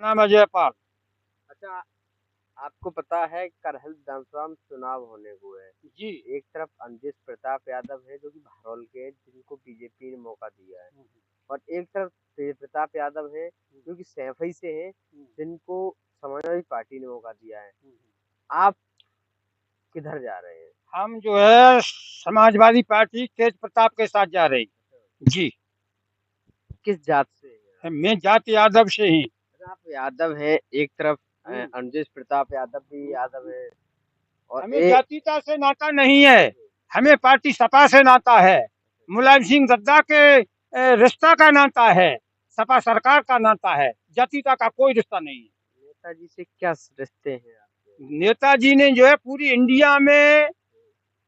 नाम अजय पाल। अच्छा, आपको पता है करहल विधानसभा में चुनाव होने को है। जी। एक तरफ अंजेश प्रताप यादव है जो कि भरौल के हैं, जिनको बीजेपी ने मौका दिया है। और एक तरफ तेज प्रताप यादव है जो कि सैफई से हैं, जिनको समाजवादी पार्टी ने मौका दिया है। आप किधर जा रहे हैं? हम जो है समाजवादी पार्टी तेज प्रताप के साथ जा रही। जी। किस जात से हैं आप? मैं जाति यादव से ही। अच्छा, आप यादव हैं। एक तरफ हम्म। अंजेश प्रताप यादव भी यादव है और हमें जातीयता से नाता नहीं है। हमें पार्टी सपा से नाता है। मुलायम सिंह गद्दा के रिश्ता का नाता है। सपा सरकार का नाता है। जातीयता का कोई रिश्ता नहीं है। नेताजी से क्या रिश्ते हैं आपके? नेताजी ने जो है पूरी इंडिया में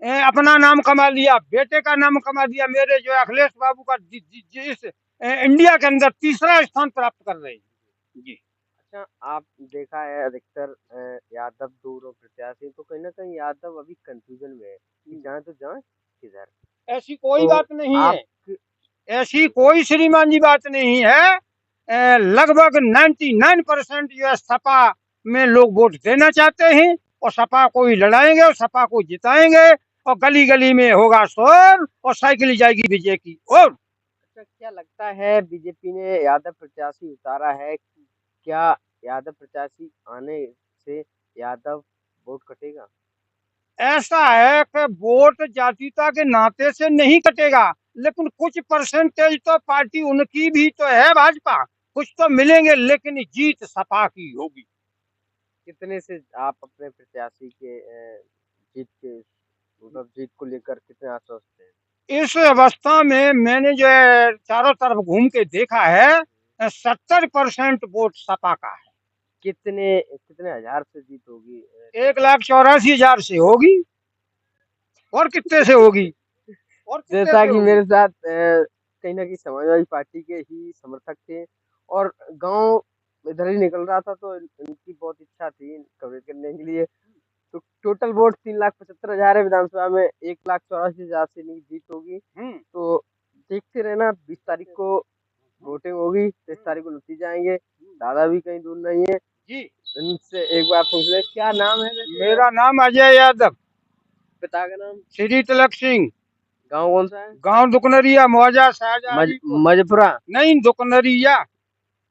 अपना नाम कमा लिया, बेटे का नाम कमा दिया। मेरे जो है अखिलेश बाबू का जिस इंडिया के अंदर तीसरा स्थान प्राप्त कर रहे हैं। जी। अच्छा, आप देखा है अधिकतर यादव दोनों प्रत्याशी, तो कहीं ना कहीं यादव अभी कंफ्यूजन में है कि जाए तो जाए किधर। ऐसी कोई तो बात नहीं है। आप ऐसी कोई श्रीमान जी बात नहीं है। लगभग 99% जो है सपा में लोग वोट देना चाहते हैं और सपा को ही लड़ाएंगे और सपा को जिताएंगे। और गली गली में होगा शोर और साइकिल जाएगी विजय की। और अच्छा, क्या लगता है बीजेपी ने यादव प्रत्याशी उतारा है, क्या यादव प्रत्याशी आने से यादव वोट कटेगा? ऐसा है कि वोट जातीयता के नाते से नहीं कटेगा, लेकिन कुछ परसेंटेज तो पार्टी उनकी भी तो है भाजपा, कुछ तो मिलेंगे, लेकिन जीत सपा की होगी। कितने से आप अपने प्रत्याशी के जीत के मतलब जीत को लेकर कितने आश्वस्त हैं? इस अवस्था में मैंने जो है चारों तरफ घूम के देखा है, 70% वोट सपा का है। कितने कितने हजार से जीत होगी? 1,84,000 से होगी। और कितने से होगी? और कितने जैसा से कि होगी? मेरे साथ कहीं न कहीं समाजवादी पार्टी के ही समर्थक थे और गाँव इधर ही निकल रहा था, तो इनकी बहुत इच्छा थी कवरेज करने के लिए। तो टोटल वोट 3,75,000 है विधानसभा में, 1,84,000 से इनकी जीत होगी। हम्म। तो देखते रहना, 20 तारीख को वोटिंग होगी, 23 तारीख को नतीजे आएँगे। दादा भी कहीं दूर नहीं है। जी। इनसे एक बार पूछ ले, क्या नाम है वैसे मेरा आपका? नाम अजय यादव। पिता का नाम? श्री तिलक सिंह। गाँव कौन सा है? गांव दुकनरिया, मौजा शाहजहांपुर। मजपुरा? नहीं, दुकनरिया।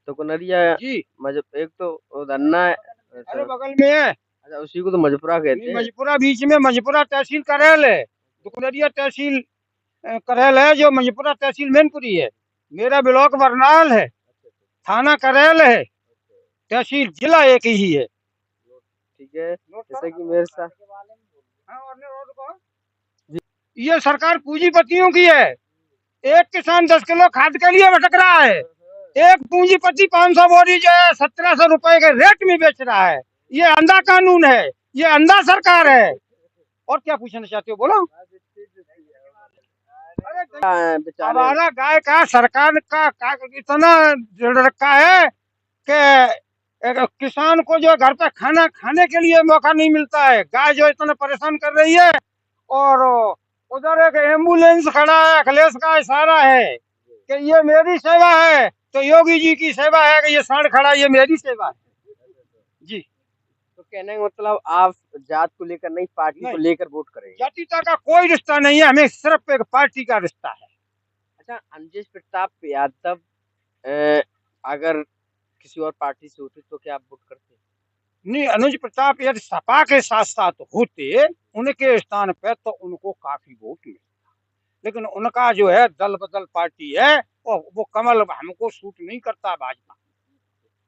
तो कनरिया? जी। मज एक तो वो धन्ना है। अरे अच्छा। बगल में है। अच्छा, उसी को तो मजपुरा नहीं, कहते हैं। मजपुरा बीच में, मजपुरा तहसील करेल है। दुकनरिया तहसील करेल है, जो मजपुरा तहसील मैनपुरी है। मेरा ब्लॉक बरनाल है। थाना करेल है। तहसील जिला एक ही है। ठीक है, नोट जैसे करो। कि मेरे साथ। हाँ, और कहो। ये सरकार पूंजीपतियों की है। एक किसान 10 किलो खाद के लिए भटक रहा है। एक पूंजीपति 500 बोरी जो है 1,700 रुपए के रेट में बेच रहा है। ये अंधा कानून है। ये अंधा सरकार है। और क्या पूछना चाहते हो, बोलो। अरे बेचारे। हमारा गाय का सरकार का इतना जड़ रखा है कि एक किसान को जो घर पे खाना खाने के लिए मौका नहीं मिलता है। गाय जो इतना परेशान कर रही है। और उधर एक एम्बुलेंस खड़ा है, अखिलेश का इशारा है कि ये मेरी सेवा है, तो योगी जी की सेवा है कि ये सांड खड़ा है, ये मेरी सेवा है। जी। तो कहने का मतलब आप जात को लेकर नहीं, पार्टी को नहीं, लेकर वोट करेंगे? जातीयता का कोई रिश्ता नहीं है, हमें सिर्फ एक पार्टी का रिश्ता है। अच्छा, अंजेश प्रताप यादव अ, अगर किसी और पार्टी से होते तो क्या आप वोट करते? नहीं, अनुज प्रताप यदि सपा के साथ साथ होते उनके स्थान पे तो उनको काफी वोट मिले, लेकिन उनका जो है दल बदल पार्टी है। और वो कमल हमको सूट नहीं करता, भाजपा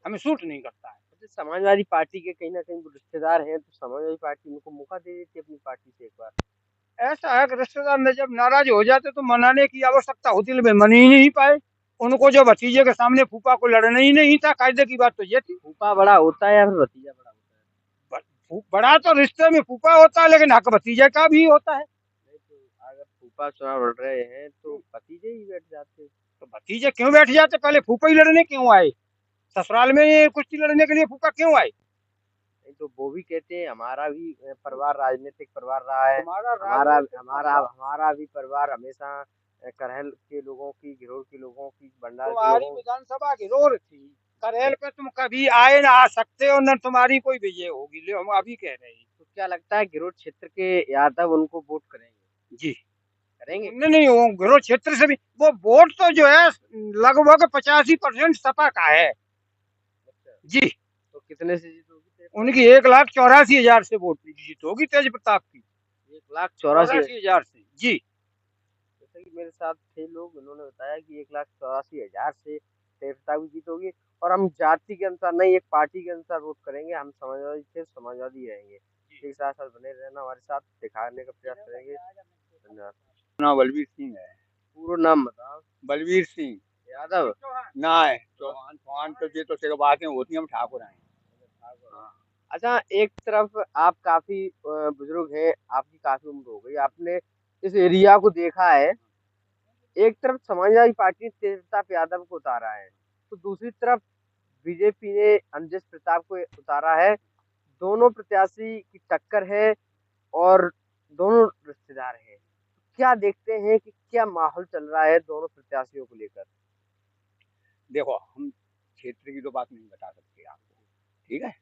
हमें सूट नहीं करता है। अच्छा, समाजवादी पार्टी के कहीं ना कहीं वो रिश्तेदार हैं, तो समाजवादी पार्टी उनको मौका दे देती है अपनी पार्टी से एक बार। ऐसा है कि रिश्तेदार में जब नाराज हो जाते तो मनाने की आवश्यकता होती, लेकिन मन ही नहीं पाए। उनको जो भतीजे के सामने फूफा को लड़ना ही नहीं था, कायदे की बात तो ये थी। फूफा बड़ा होता है या फिर भतीजा बड़ा होता है? बड़ा तो रिश्ते में फूफा होता है, लेकिन हक भतीजे का भी होता है। नहीं, तो अगर फूफा चुनाव लड़ रहे हैं तो भतीजे ही बैठ जाते हैं। तो भतीजे क्यों बैठ जाते, पहले फूफा ही लड़ने क्यों आए? ससुराल में ये कुश्ती लड़ने के लिए फूफा क्यों आए? नहीं, तो वो भी कहते हैं हमारा भी परिवार राजनीतिक परिवार रहा है। हमारा हमारा राजनीतिक हमारा परिवार। हमारा भी परिवार हमेशा करहल के लोगों की, घिरोर के लोगों की, बंडाल के तुम्हारी लोगों। विधानसभा की रोर थी। करेल पे तुम कभी आए ना आ सकते हो, न तुम्हारी कोई विजय होगी, ले हम अभी कह रहे हैं। तो क्या लगता है गिरोध क्षेत्र के यादव उनको वोट करेंगे? जी करेंगे? नहीं नहीं, वो गृह क्षेत्र से भी वो वोट तो जो है लगभग 85% सपा का है। अच्छा, जी तो कितने से जीत होगी तेज उनकी 1,84,000 से वोट जीत होगी तेज प्रताप की, 1,84,000? 84,000 से। जी जैसे कि मेरे साथ थे लोग, उन्होंने बताया कि 1,84,000 से तेज प्रताप की जीत होगी। और हम जाति के अनुसार नहीं, एक पार्टी के अनुसार वोट करेंगे, हम समाजवादी थे, समाजवादी रहेंगे। एक साथ साथ बने रहना, हमारे साथ दिखाने का प्रयास करेंगे। धन्यवाद। नाम बलवीर सिंह है। पूरा नाम बताओ। बलवीर सिंह यादव? ना है चौहान, चौहान तो ये तो सिर्फ बातें होती हैं, हम ठाकुर हैं। हाँ। अच्छा, एक तरफ आप काफी बुजुर्ग हैं, आपकी काफी उम्र हो गई, आपने इस एरिया को देखा है। एक तरफ समाजवादी पार्टी ने तेज प्रताप यादव को उतारा है, तो दूसरी तरफ बीजेपी ने अंजस प्रताप को उतारा है। दोनों प्रत्याशी की टक्कर है और दोनों रिश्तेदार हैं। क्या देखते हैं कि क्या माहौल चल रहा है दोनों प्रत्याशियों को लेकर? देखो, हम क्षेत्र की तो बात नहीं बता सकते आपको, ठीक है।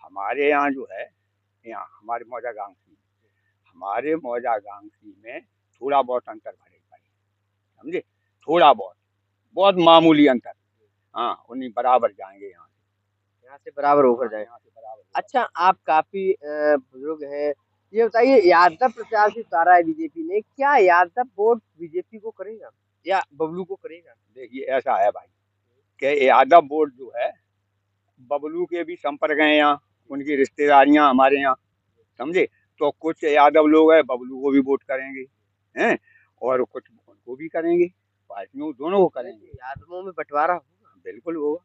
हमारे यहाँ जो है, यहाँ हमारे मौजा गांवसी, हमारे मौजा गांवसी में थोड़ा बहुत अंतर भरे पड़े, समझे, थोड़ा बहुत, बहुत मामूली अंतर। हाँ, उन्हीं बराबर जाएंगे यहाँ से बराबर होकर जाए। यहाँ से बराबर। अच्छा, आप काफी बुजुर्ग हैं, ये बताइए, यादव प्रत्याशी उतारा है बीजेपी ने, क्या यादव वोट बीजेपी को करेगा या बबलू को करेगा? देखिए ऐसा है भाई कि यादव बोर्ड जो है, बबलू के भी संपर्क हैं यहाँ, उनकी रिश्तेदारियां हमारे यहाँ, समझे। तो कुछ यादव लोग हैं बबलू को भी वोट करेंगे, हैं, और कुछ उनको भी करेंगे, पार्टियों दोनों को करेंगे। यादवों में बंटवारा होगा? बिल्कुल होगा,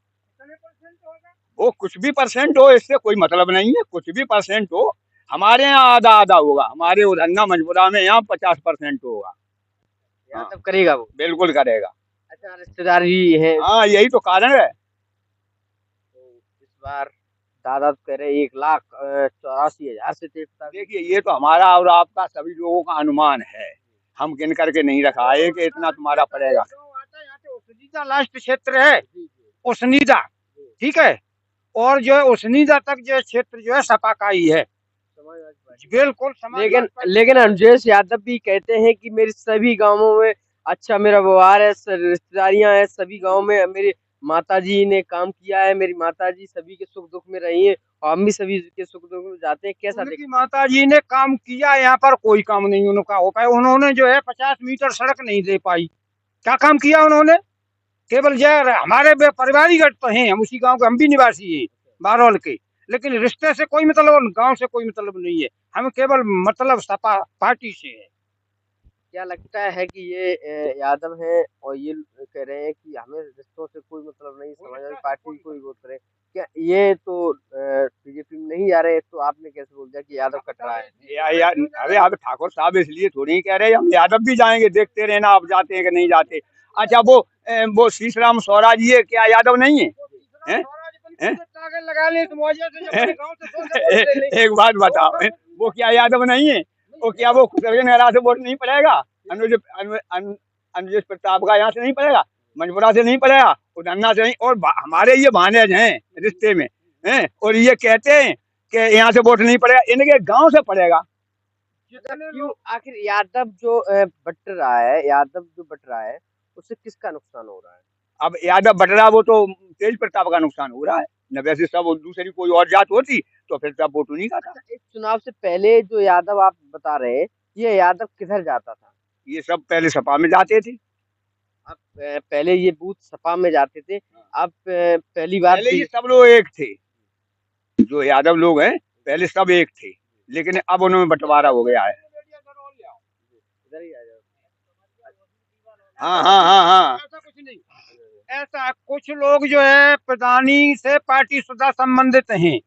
वो कुछ भी परसेंट हो, इससे कोई मतलब नहीं है, कुछ भी परसेंट हो। हमारे यहाँ आधा आधा होगा, हमारे उधन्ना मंजपुरा में यहाँ 50% होगा। यादव करेगा वो? बिल्कुल करेगा। अच्छा, रिश्तेदारी है। हाँ, यही तो कारण है। तो इस बार दादा तो कह रहे 1,84,000 से तेज प्रताप। देखिए ये तो हमारा और आपका सभी लोगों का अनुमान है, हम गिन करके नहीं रखा है कि इतना तुम्हारा पड़ेगा। उस्नीदा लास्ट क्षेत्र है, उस्नीदा, ठीक है, और जो है उस्नीदा तक जो क्षेत्र जो है सपा का ही है, बिल्कुल। लेकिन अनुजेश यादव भी कहते हैं कि मेरे सभी गांवों में अच्छा मेरा व्यवहार है, रिश्तेदारियां हैं, सभी गांव में मेरी माताजी ने काम किया है, मेरी माताजी सभी के सुख दुख में रही है और हम भी सभी के सुख दुख में जाते हैं। कैसा उनकी माताजी ने काम किया, यहाँ पर कोई काम नहीं उनका हो पाया। उन्होंने जो है 50 मीटर सड़क नहीं दे पाई। क्या काम किया उन्होंने? केवल जो हमारे पारिवारिक तो हैं, हम उसी गांव के, हम भी निवासी हैं बारोल के, लेकिन रिश्ते से कोई मतलब, गांव से कोई मतलब नहीं है, हमें केवल मतलब सपा पार्टी से है। क्या लगता है कि ये यादव है और ये कह रहे हैं कि हमें रिश्तों से कोई मतलब नहीं, समाजवादी पार्टी को ही वोट करें? क्या ये तो बीजेपी में नहीं जा रहे, तो आपने कैसे बोल दिया कि यादव कट रहा है? अरे आप ठाकुर साहब इसलिए थोड़ी कह रहे हैं, हम यादव भी जाएंगे, देखते रहना आप जाते हैं कि नहीं जाते। अच्छा, वो शीशराम स्वराज ये क्या यादव नहीं है? लगा ले एक बात बताओ, वो क्या यादव नहीं है? वो क्या वो खुसरगन से वोट नहीं पड़ेगा? अनुज प्रताप का यहाँ से नहीं पड़ेगा, मंजपुरा से नहीं पड़ेगा, उधन्ना से नहीं, और हमारे ये भानेज हैं रिश्ते में, हैं, और ये कहते हैं कि यहाँ से वोट नहीं पड़ेगा, इनके गांव से पड़ेगा। क्यों आखिर यादव जो बट रहा है, यादव जो बट रहा है, उससे किसका नुकसान हो रहा है? अब यादव बट रहा, वो तो तेज प्रताप का नुकसान हो रहा है न, वैसे सब दूसरी कोई और जात होती तो फिर सब वोट नहीं खाता। इस चुनाव से पहले जो यादव आप बता रहे हैं, ये यादव किधर जाता था? ये सब पहले सपा में जाते थे। अब पहले ये बूथ सपा में जाते थे, अब पहली बार पहले ये सब लोग एक थे, जो यादव लोग हैं पहले सब एक थे, लेकिन अब उन्होंने बंटवारा हो गया है। हाँ हाँ हाँ हाँ, ऐसा कुछ नहीं, ऐसा कुछ लोग जो है प्रधानी से पार्टी शुदा संबंधित हैं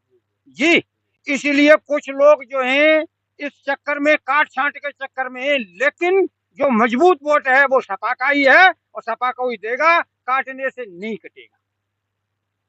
जी, इसलिए कुछ लोग जो हैं इस चक्कर में, काट छांट के चक्कर में है, लेकिन जो मजबूत वोट है वो सपा का ही है और सपा को ही देगा, काटने से नहीं कटेगा।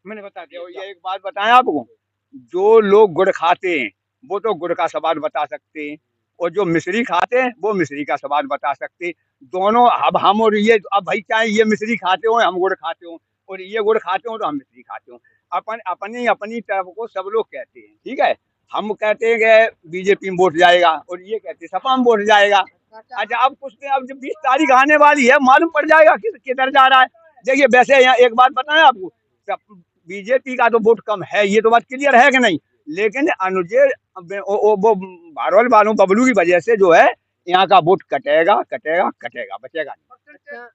मैंने बता दिया। ये एक बात बताएं आपको, जो लोग गुड़ खाते हैं वो तो गुड़ का स्वाद बता सकते हैं, और जो मिश्री खाते हैं वो मिश्री का स्वाद बता सकते हैं। दोनों अब हम और ये, अब भाई चाहे ये मिश्री खाते हो हम गुड़ खाते हो, और ये गुड़ खाते हो तो हम मिश्री खाते हो। अपनी अपनी तरफ को सब लोग कहते हैं, ठीक है। हम कहते हैं कि बीजेपी में वोट जाएगा और ये कहते हैं सपा में वोट जाएगा। अच्छा, अब कुछ दिन, अब जब 20 तारीख आने वाली है, मालूम पड़ जाएगा किधर जा रहा है। देखिए, वैसे यहाँ एक बात बताएं आपको, बीजेपी का तो वोट कम है, ये तो बात क्लियर है कि नहीं। लेकिन अनुजेर वो भारवाल वालों बबलू की वजह से जो है यहाँ का वोट कटेगा कटेगा कटेगा, बचेगा नहीं। अच्छा,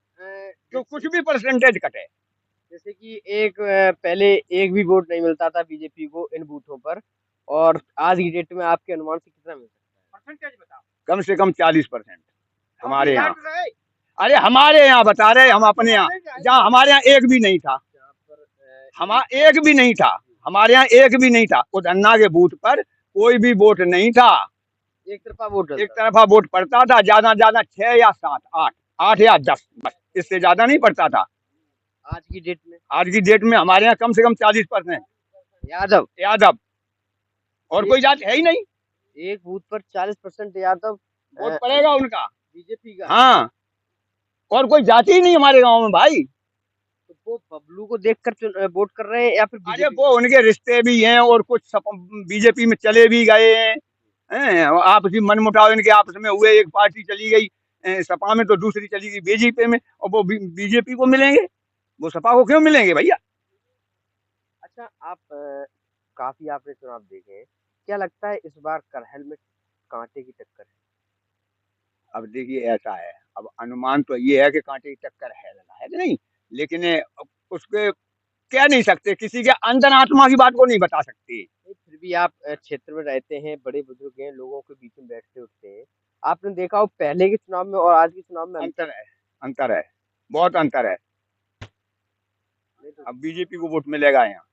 तो कुछ भी परसेंटेज कटे। जैसे कि पहले एक भी वोट नहीं मिलता था बीजेपी को इन बूथों पर, और आज की डेट में आपके अनुमान से कितना मिल सकता है? परसेंटेज बताओ। कम से कम 40% हमारे यहाँ। अरे हमारे यहाँ बता रहे, हम अपने यहाँ, जहाँ हमारे यहाँ एक भी नहीं था, एक भी नहीं था, हमारे यहाँ एक भी नहीं था। वो धन्ना के बूथ पर कोई भी वोट नहीं था, एक तरफा वोट एक तरफा वोट पड़ता था। ज्यादा ज्यादा 6 या 7, 8 या 10, बस इससे ज्यादा नहीं पड़ता था। आज की डेट में हमारे यहाँ कम से कम 40% यादव, और कोई जाति है ही नहीं। एक बूथ पर 40% यादव वोट पड़ेगा उनका, बीजेपी का। हाँ, और कोई जाति ही नहीं हमारे गांव में भाई। तो वो बबलू को देखकर वोट कर रहे हैं या फिर अरे वो उनके रिश्ते भी हैं और कुछ बीजेपी में चले भी गए हैं, आपसी मनमुटाव इनके आपस में हुए। एक पार्टी चली गई सपा में तो दूसरी चली गई बीजेपी में, और वो बीजेपी को मिलेंगे, वो सपा को क्यों मिलेंगे भैया। अच्छा, आप काफी आपने चुनाव देखे हैं, क्या लगता है इस बार करहल में कांटे की टक्कर है? अब देखिए, ऐसा है, अब अनुमान तो ये है कि कांटे की टक्कर है कि नहीं, लेकिन उसके कह नहीं सकते, किसी के अंदर आत्मा की बात को नहीं बता सकते। फिर भी आप क्षेत्र में रहते हैं, बड़े बुजुर्ग हैं, लोगों के बीच में बैठते उठते हैं, आपने देखा हो पहले के चुनाव में और आज के चुनाव में अंतर है, बहुत अंतर है। अब बीजेपी को वोट मिलेगा यहाँ,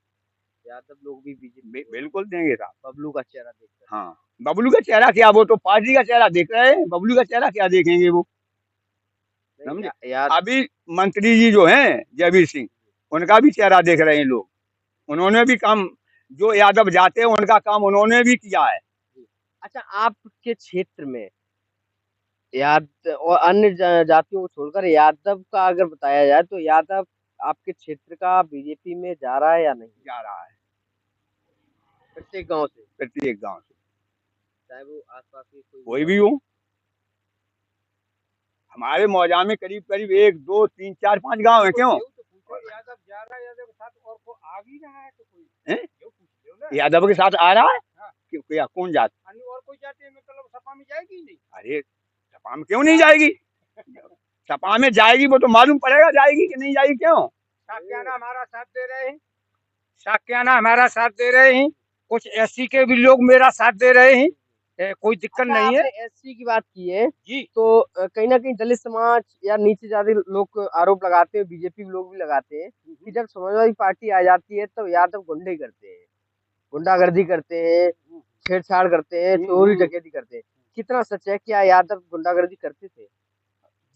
यादव लोग भी बीजेपी बिल्कुल देंगे साहब। बबलू का चेहरा देखकर। हाँ, बबलू का चेहरा क्या, वो तो पार्टी का चेहरा देख रहे हैं, बबलू का चेहरा क्या देखेंगे वो, समझे। अभी मंत्री जी जो हैं जयवीर सिंह, उनका भी चेहरा देख रहे हैं लोग, उन्होंने भी काम, जो यादव जाते हैं उनका काम उन्होंने भी किया है। अच्छा, आपके क्षेत्र में और अन्य जातियों को छोड़कर यादव का अगर बताया जाए तो यादव आपके क्षेत्र का बीजेपी में जा रहा है या नहीं जा रहा है? प्रत्येक गांव से, चाहे वो आसपास के कोई भी हो। हमारे मौजा में करीब करीब 1, 2, 3, 4, 5 गांव है। क्यों यादव जा रहा है, यादव के साथ और को आ भी रहा है तो कोई यादव के साथ आ रहा है? क्या, कौन जात? और कोई जाति मतलब सपा में जाएगी नहीं? अरे सपा में क्यों नहीं जाएगी, सपा में जाएगी, वो तो मालूम पड़ेगा जाएगी कि नहीं जाएगी। क्यों, साक्याना हमारा साथ दे रहे हैं, साक्याना हमारा साथ दे रहे हैं, कुछ एससी के भी लोग मेरा साथ दे रहे हैं, कोई दिक्कत नहीं है। एससी की बात की है जी, तो कहीं ना कहीं दलित समाज या नीचे जाति लोग आरोप लगाते हैं, बीजेपी लोग भी लगाते हैं कि जब समाजवादी पार्टी आ जाती है तो यादव गुंडे करते हैं, गुंडागर्दी करते हैं, छेड़छाड़ करते हैं, चोरी डकैती करते हैं। कितना सच है, क्या यादव गुंडागर्दी करते थे?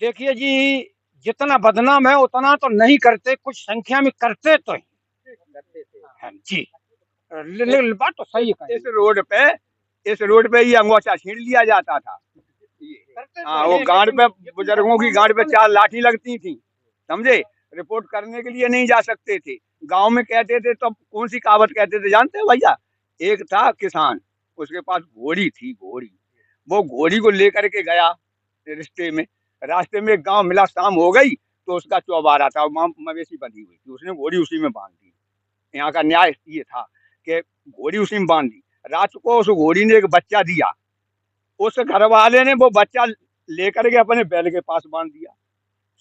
देखिए जी, जितना बदनाम है उतना तो नहीं करते, कुछ संख्या में करते तो करते थे। हाँ जी, बात तो सही है। इस रोड पे ही अंगोछा छीन लिया जाता था। हाँ, वो गांड पे, बुजुर्गों की गांड पे 4 लाठी लगती थी, समझे। रिपोर्ट करने के लिए नहीं जा सकते थे, गांव में कहते थे तो कौन सी कहावत कहते थे जानते हो भैया? एक था किसान, उसके पास घोड़ी थी, घोड़ी, वो घोड़ी को लेकर के गया रिश्ते में, रास्ते में एक गांव मिला, शाम हो गई तो उसका चौबारा था, मवेशी बंधी हुई थी, उसने घोड़ी उसी में बांध दी। यहाँ का न्याय ये था कि घोड़ी उसी में बांध दी। रात को उस घोड़ी ने एक बच्चा दिया, उस घर वाले ने वो बच्चा लेकर के अपने बैल के पास बांध दिया।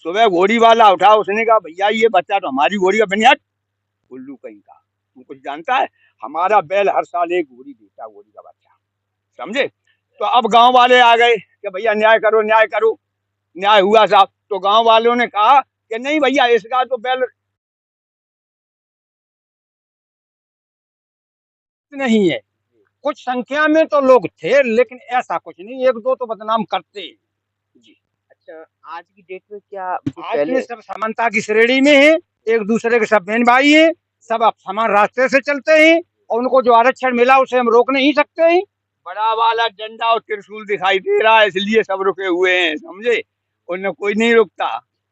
सुबह घोड़ी वाला उठा, उसने कहा भैया ये बच्चा तो हमारी घोड़ी का बनियाट, उल्लू कहीं का, तू कुछ जानता है? हमारा बैल हर साल एक घोड़ी देता, घोड़ी का बच्चा, समझे। तो अब गांव वाले आ गए कि भैया न्याय करो, न्याय करो। न्याय हुआ साहब, तो गांव वालों ने कहा कि नहीं भैया, इसका तो बैल नहीं है, कुछ संख्या में तो लोग थे, लेकिन ऐसा कुछ नहीं, 1-2 तो बदनाम करते जी। अच्छा, आज की डेट में क्या आज में सब समानता की श्रेणी में है, एक दूसरे के सब बहन भाई हैं, सब आप समान रास्ते से चलते हैं, और उनको जो आरक्षण मिला उसे हम रोक नहीं सकते हैं। बड़ा वाला डंडा और त्रिशूल दिखाई दे रहा है, इसलिए सब रुके हुए हैं, समझे, उन्हें कोई नहीं रुकता।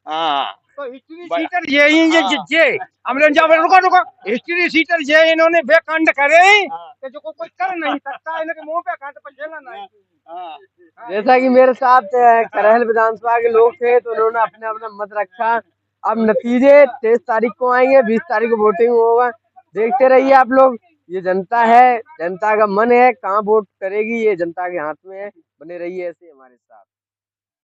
हाँ। तो हिस्ट्री बड़ा- सीटर ये ही ये हमने जब रुको रुको हिस्ट्री सीटर ये इन्होंने बेकांड करे कि जो कोई कर नहीं सकता इनके मुंह पे कांट पर झेलना नहीं। हाँ, जैसा कि मेरे साथ करहल विधानसभा के लोग थे तो उन्होंने अपने अपना मत रखा। अब नतीजे 23 तारीख को आएंगे, 20 तारीख को वोटिंग होगा। देखते रहिए आप लोग, ये जनता है, जनता का मन है, कहाँ वोट करेगी ये जनता के हाथ में है। बने रहिए ऐसे हमारे साथ।